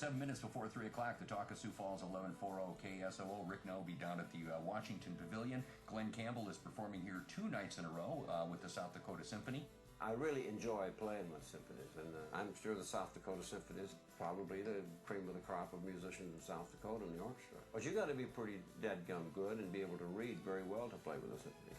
7 minutes before 3 o'clock, the Talk of Sioux Falls 1140 KSOO. Rick No will be down at the Washington Pavilion. Glen Campbell is performing here 2 nights in a row with the South Dakota Symphony. I really enjoy playing with symphonies, and I'm sure the South Dakota Symphony is probably the cream of the crop of musicians in South Dakota in the orchestra. But you got to be pretty dadgum good and be able to read very well to play with a symphony.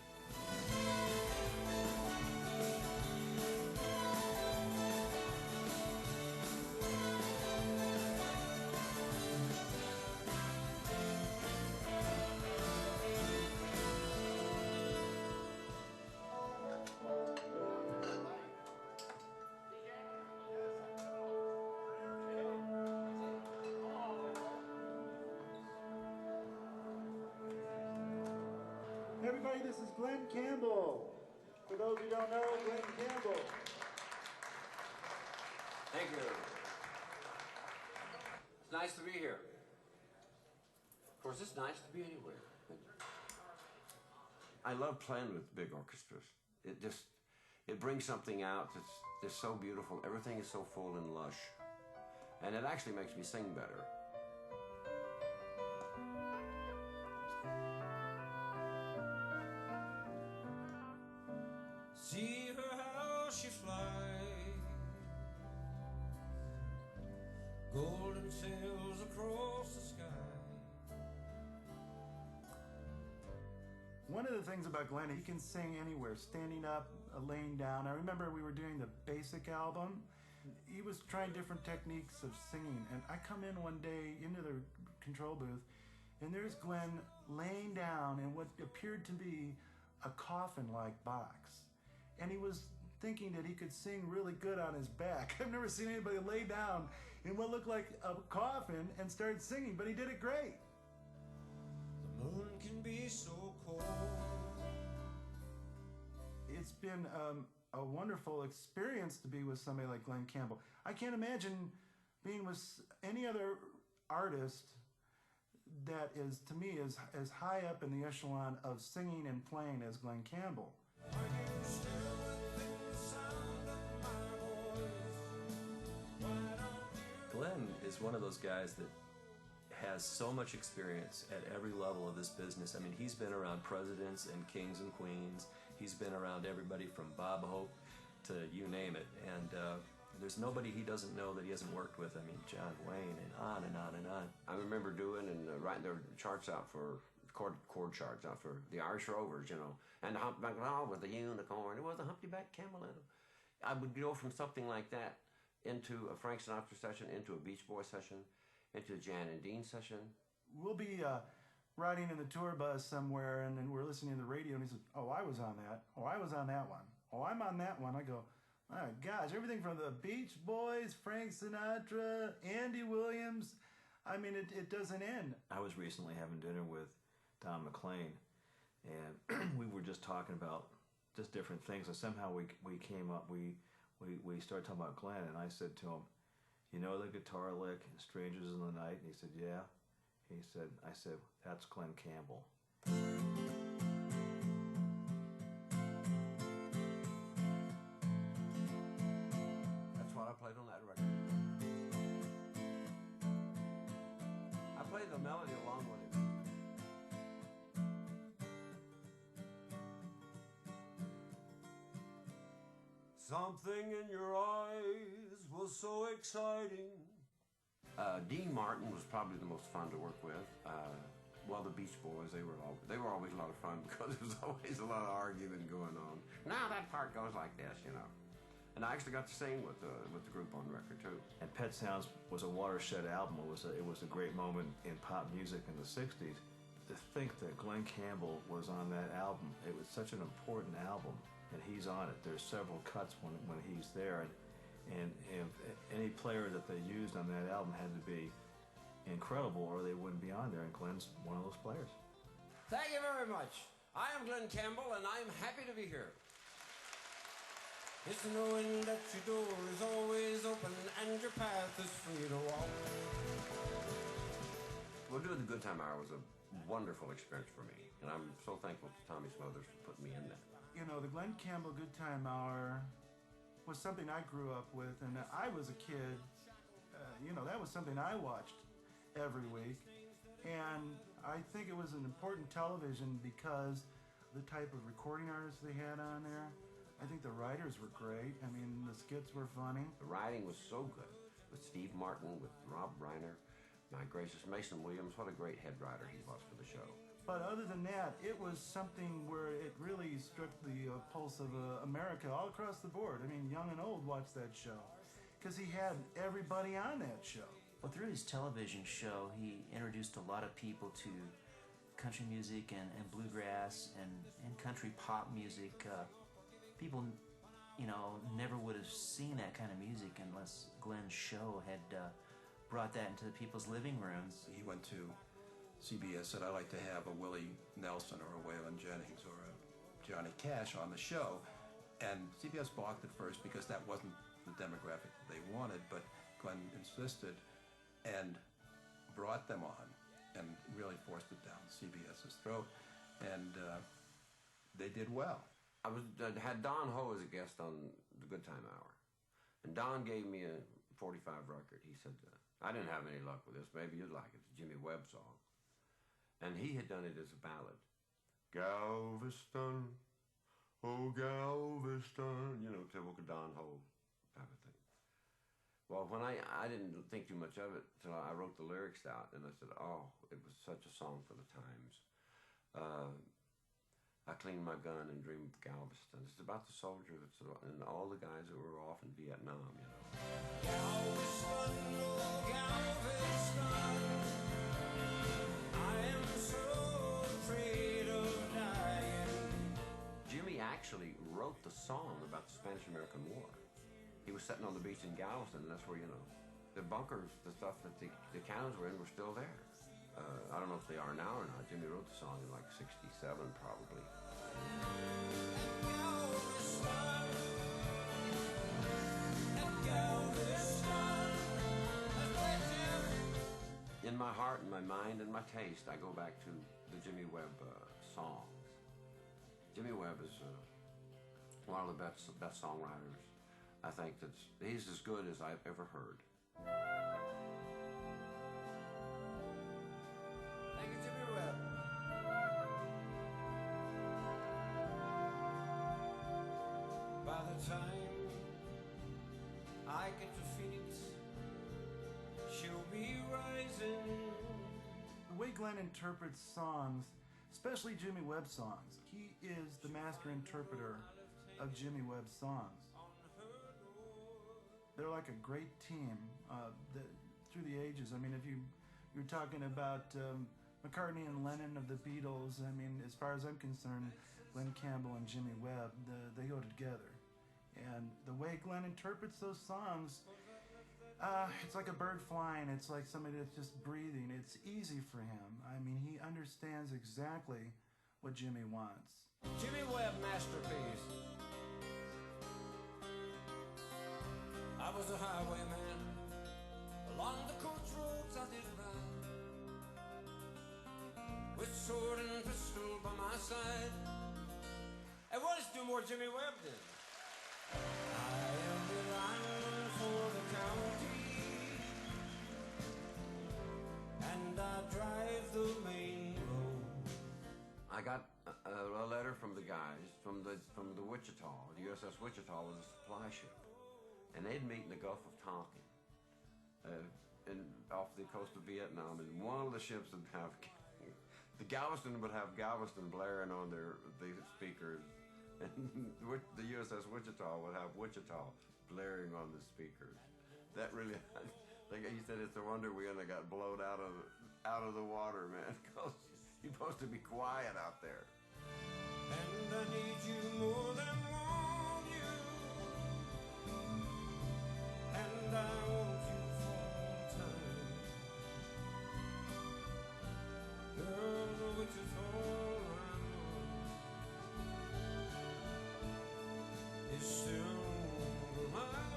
Everybody, this is Glen Campbell. For those who don't know, Glen Campbell. Thank you. It's nice to be here. Of course, it's nice to be anywhere. I love playing with big orchestras. It brings something out that's just so beautiful. Everything is so full and lush. And it actually makes me sing better. See her how she flies, golden sails across the sky. One of the things about Glen, he can sing anywhere, standing up, laying down. I remember we were doing the basic album. He was trying different techniques of singing, and I come in one day into the control booth, and there's Glen laying down in what appeared to be a coffin-like box. And he was thinking that he could sing really good on his back. I've never seen anybody lay down in what looked like a coffin and start singing, but he did it great. The moon can be so cold. It's been a wonderful experience to be with somebody like Glen Campbell. I can't imagine being with any other artist that is, to me, is as high up in the echelon of singing and playing as Glen Campbell. Glen is one of those guys that has so much experience at every level of this business. I mean, he's been around presidents and kings and queens. He's been around everybody from Bob Hope to you name it. And there's nobody he doesn't know that he hasn't worked with. I mean, John Wayne and on and on and on. I remember doing and writing their charts out for chord charts out for the Irish Rovers, you know, and the humpback was the unicorn. It was a humpback camel. I would go from something like that into a Frank Sinatra session, into a Beach Boy session, into a Jan and Dean session. We'll be riding in the tour bus somewhere, and then we're listening to the radio, and he says, "Oh, I was on that. Oh, I was on that one. Oh, I'm on that one." I go, "My gosh, everything from the Beach Boys, Frank Sinatra, Andy Williams. I mean, it doesn't end." I was recently having dinner with Don McLean, and we were just talking about just different things, and somehow we came up, we started talking about Glen, and I said to him, "You know the guitar lick in Strangers in the Night?" And he said, "Yeah." I said, "That's Glen Campbell." That's what I played on that record. I played the melody along with him. Something in your eyes was so exciting. Dean Martin was probably the most fun to work with. Well, the Beach Boys, they were always a lot of fun because there was always a lot of arguing going on. Now that part goes like this, you know. And I actually got to sing with the group on the record too. And Pet Sounds was a watershed album. It was a great moment in pop music in the '60s. To think that Glen Campbell was on that album, it was such an important album, and he's on it. There's several cuts when he's there, and if any player that they used on that album had to be incredible or they wouldn't be on there, and Glen's one of those players. Thank you very much. I am Glen Campbell, and I'm happy to be here. It's knowing that your door is always open and your path is free to walk. Well, doing the Good Time Hour was a wonderful experience for me, and I'm so thankful to Tommy Smothers for putting me in that. You know, the Glen Campbell Good Time Hour was something I grew up with, and I was a kid you know, that was something I watched every week. And I think it was an important television because the type of recording artists they had on there. I think the writers were great. I mean, the skits were funny. The writing was so good with Steve Martin, with Rob Reiner. My gracious, Mason Williams, what a great head writer he was for the show. But other than that, it was something where it really struck the pulse of America all across the board. I mean, young and old watched that show because he had everybody on that show. Well, through his television show, he introduced a lot of people to country music and bluegrass and country pop music. People, you know, never would have seen that kind of music unless Glen's show had brought that into people's living rooms. He went to CBS, said, I'd like to have a Willie Nelson or a Waylon Jennings or a Johnny Cash on the show. And CBS balked at first because that wasn't the demographic that they wanted, but Glen insisted and brought them on and really forced it down CBS's throat. And they did well. I had Don Ho as a guest on the Good Time Hour. And Don gave me a 45 record. He said, I didn't have any luck with this. Maybe you'd like it. It's a Jimmy Webb song. And he had done it as a ballad. Galveston, oh Galveston, you know, typical Don Ho type of thing. Well, when I didn't think too much of it until I wrote the lyrics out, and I said, oh, it was such a song for the times. I cleaned my gun and dreamed of Galveston. It's about the soldier that's and all the guys that were off in Vietnam, you know. Galveston, oh Galveston, I am so afraid of dying. Jimmy actually wrote the song about the Spanish-American War. He was sitting on the beach in Galveston, and that's where, you know, the bunkers, the stuff that the cannons were in were still there. I don't know if they are now or not. Jimmy wrote the song in like '67, probably. In my heart and my mind and my taste, I go back to the Jimmy Webb songs. Jimmy Webb is one of the best songwriters. I think he's as good as I've ever heard. Thank you, Jimmy Webb. By the time I get to Phoenix, she'll be rising. The way Glen interprets songs, especially Jimmy Webb songs, he is the master interpreter of Jimmy Webb songs. They're like a great team through the ages. I mean, if you're talking about McCartney and Lennon of the Beatles, I mean, as far as I'm concerned, Glen Campbell and Jimmy Webb, they go together. And the way Glen interprets those songs, it's like a bird flying. It's like somebody that's just breathing. It's easy for him. I mean, he understands exactly what Jimmy wants. Jimmy Webb masterpiece. I was a highwayman. Along the coach roads I did ride, with sword and pistol by my side. And what is do more Jimmy Webb did? I am the lineman for the county, and I drive the main road. I got a letter from the guys from the Wichita. The USS Wichita was a supply ship, and they'd meet in the Gulf of Tonkin, off the coast of Vietnam. And one of the ships would have the Galveston would have Galveston blaring on the speakers, and the USS Wichita would have Wichita blaring on the speakers. That really, like he said, it's a wonder we only got blown out of the water, man, because you're supposed to be quiet out there. And I need you more than want you, and I want you full time. Girl, which is all I know, is still mine.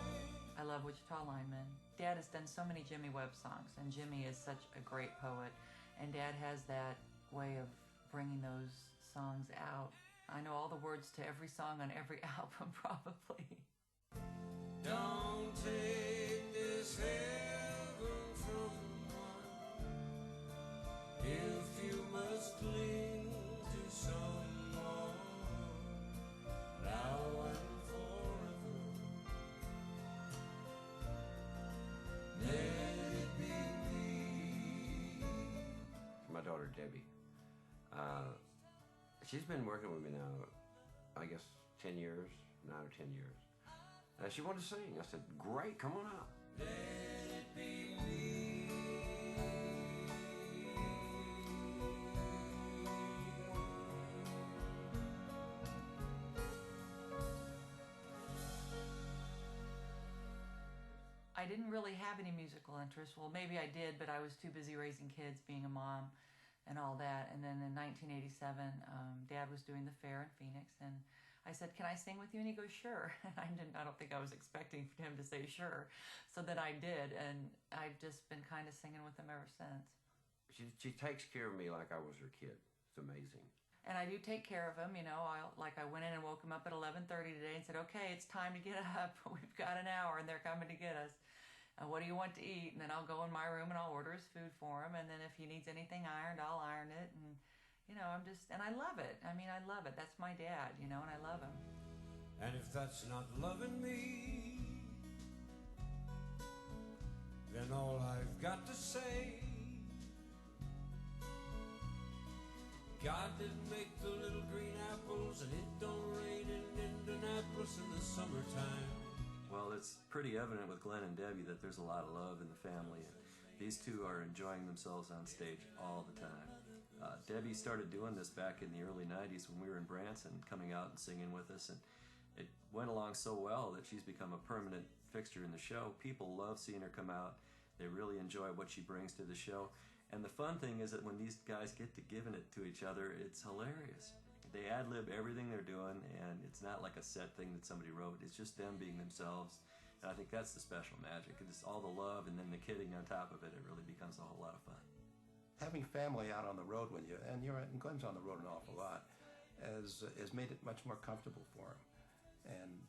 I love Wichita Lineman. Dad has done so many Jimmy Webb songs, and Jimmy is such a great poet, and Dad has that way of bringing those songs out. I know all the words to every song on every album, probably. Don't take this hell Debbie. She's been working with me now, I guess, 10 years, 9 or 10 years. She wanted to sing. I said, great, come on out. Let it be me. I didn't really have any musical interest. Well, maybe I did, but I was too busy raising kids, being a mom, and all that. And then in 1987, Dad was doing the fair in Phoenix, and I said, "Can I sing with you?" And he goes, "Sure." I don't think I was expecting him to say sure. So then I did, and I've just been kind of singing with him ever since. She takes care of me like I was her kid. It's amazing. And I do take care of him, you know. I went in and woke him up at 11:30 today and said, "Okay, it's time to get up. We've got an hour, and they're coming to get us. What do you want to eat?" And then I'll go in my room and I'll order his food for him. And then if he needs anything ironed, I'll iron it. And, you know, and I love it. I mean, I love it. That's my dad, you know, and I love him. And if that's not loving me, then all I've got to say, God didn't make the little green apples, and it don't rain in Indianapolis in the summertime. Well, it's pretty evident with Glen and Debbie that there's a lot of love in the family, and these two are enjoying themselves on stage all the time. Debbie started doing this back in the early 90s when we were in Branson, coming out and singing with us, and it went along so well that she's become a permanent fixture in the show. People love seeing her come out. They really enjoy what she brings to the show. And the fun thing is that when these guys get to giving it to each other, it's hilarious. They ad-lib everything they're doing, and it's not like a set thing that somebody wrote. It's just them being themselves. And I think that's the special magic. It's all the love and then the kidding on top of it. It really becomes a whole lot of fun. Having family out on the road with you, and Glen's on the road an awful lot, has made it much more comfortable for him. And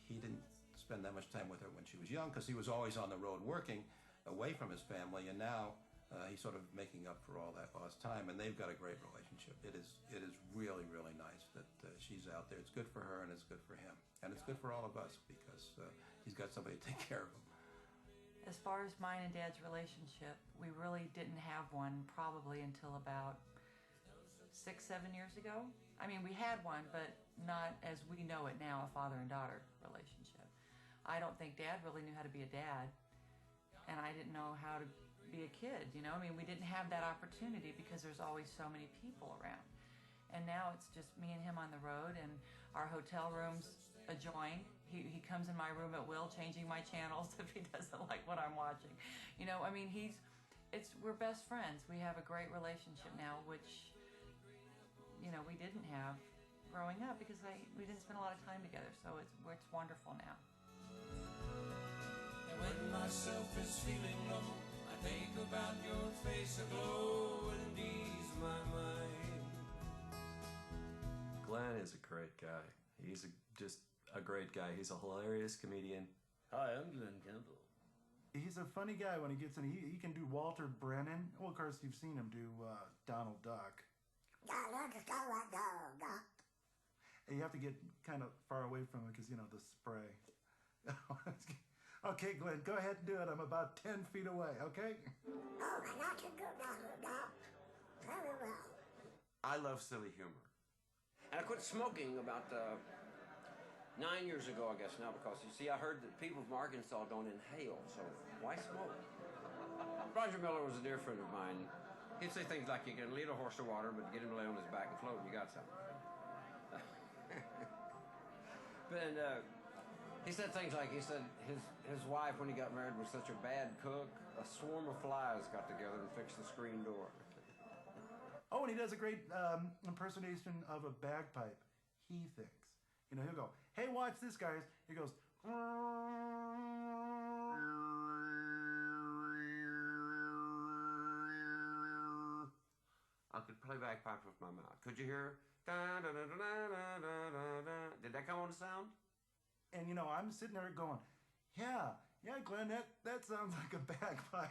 he didn't spend that much time with her when she was young because he was always on the road working away from his family, and now he's sort of making up for all that lost time, and they've got a great relationship. It is really, really nice that she's out there. It's good for her, and it's good for him. And it's good for all of us because he's got somebody to take care of him. As far as mine and Dad's relationship, we really didn't have one probably until about 6, 7 years ago. I mean, we had one, but not as we know it now, a father and daughter relationship. I don't think Dad really knew how to be a dad, and I didn't know how to be a kid, you know. I mean, we didn't have that opportunity because there's always so many people around. And now it's just me and him on the road, and our hotel rooms adjoin. He comes in my room at will, changing my channels if he doesn't like what I'm watching. You know, I mean, we're best friends. We have a great relationship now, which, you know, we didn't have growing up because we didn't spend a lot of time together. So it's wonderful now. And when myself is feeling low, I think about your face aglow and ease my mind. Glen is a great guy. He's just a great guy. He's a hilarious comedian. Hi, I'm Glen Campbell. He's a funny guy when he gets in. He can do Walter Brennan. Well, of course, you've seen him do Donald Duck. And you have to get kind of far away from him because, you know, the spray. Okay, Glen, go ahead and do it. I'm about 10 feet away, okay? I love silly humor. And I quit smoking about 9 years ago, I guess now, because you see, I heard that people from Arkansas don't inhale, so why smoke? Roger Miller was a dear friend of mine. He'd say things like, you can lead a horse to water, but get him to lay on his back and float, and you got something. But he said things like, he said his wife, when he got married, was such a bad cook, a swarm of flies got together and fixed the screen door. Oh, and he does a great impersonation of a bagpipe. He thinks. You know, he'll go, "Hey, watch this, guys." He goes, I could play bagpipes with my mouth. Could you hear? Did that come on the sound? and you know, I'm sitting there going, yeah, Glen, that sounds like a bagpipe.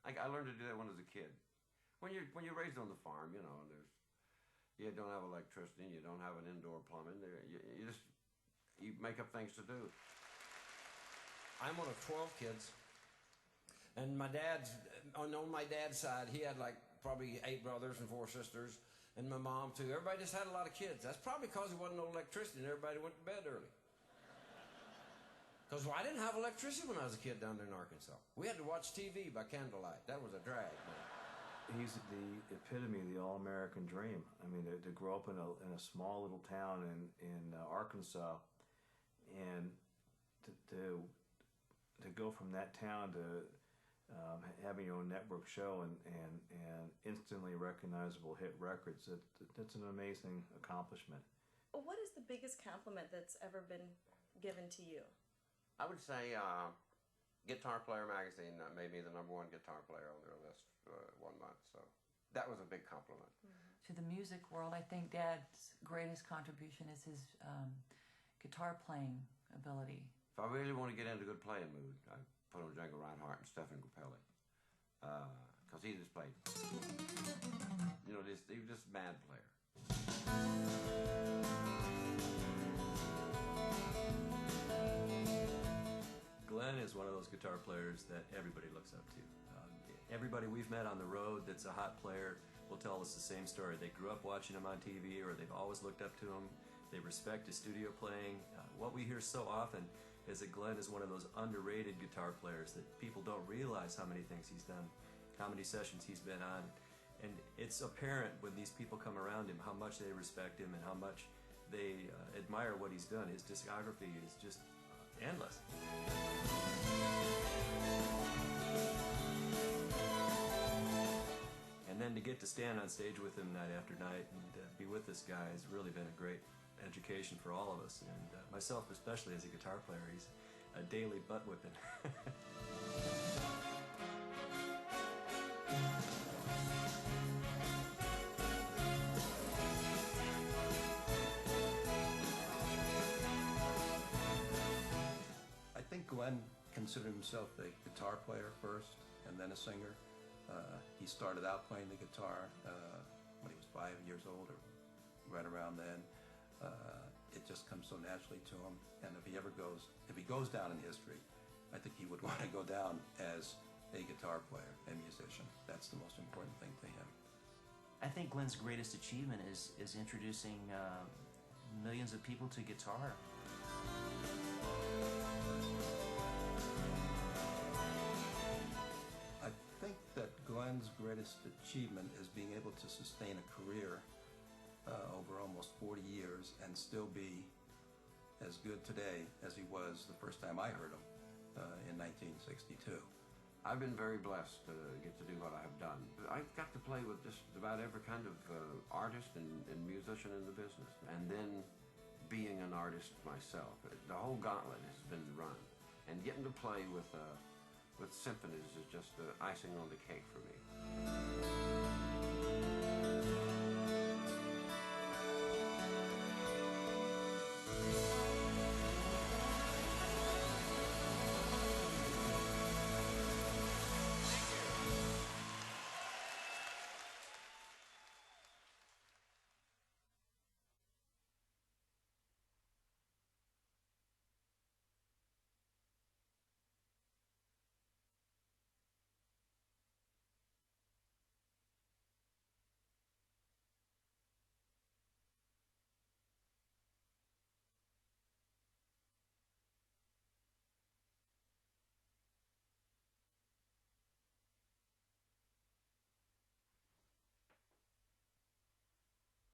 I learned to do that when I was a kid. When you're raised on the farm, you know, you don't have electricity, and you don't have an indoor plumbing. You make up things to do. I'm one of 12 kids, and on my dad's side, he had like probably 8 brothers and 4 sisters, and my mom too. Everybody just had a lot of kids. That's probably because there wasn't no electricity and everybody went to bed early. Because I didn't have electricity when I was a kid down there in Arkansas. We had to watch TV by candlelight. That was a drag, man. He's the epitome of the all-American dream. I mean, to grow up in a small little town in Arkansas, and to go from that town to having your own network show and instantly recognizable hit records, that's an amazing accomplishment. What is the biggest compliment that's ever been given to you? I would say Guitar Player magazine made me the #1 guitar player on their list 1 month, so that was a big compliment. To the music world, I think Dad's greatest contribution is his guitar playing ability. If I really want to get into a good playing mood, I put on Django Reinhardt and Stefan Grappelli, because he just played, he was just a band player. Glen is one of those guitar players that everybody looks up to. Everybody we've met on the road that's a hot player will tell us the same story. They grew up watching him on TV, or they've always looked up to him. They respect his studio playing. What we hear so often is that Glen is one of those underrated guitar players that people don't realize how many things he's done, how many sessions he's been on. And it's apparent when these people come around him how much they respect him and how much they admire what he's done. His discography is just endless. And then to get to stand on stage with him night after night and be with this guy has really been a great education for all of us, and myself especially as a guitar player. He's a daily butt whipping. I think Glen considered himself a guitar player first and then a singer. He started out playing the guitar when he was 5 years old, or right around then. It just comes so naturally to him, and if he goes down in history, I think he would want to go down as a guitar player, a musician. That's the most important thing to him. I think Glen's greatest achievement is introducing millions of people to guitar. I think that Glen's greatest achievement is being able to sustain a career over almost 40 years and still be as good today as he was the first time I heard him in 1962. I've been very blessed to get to do what I have done. I've got to play with just about every kind of artist and musician in the business, and then being an artist myself. The whole gauntlet has been run, and getting to play with symphonies is just the icing on the cake for me.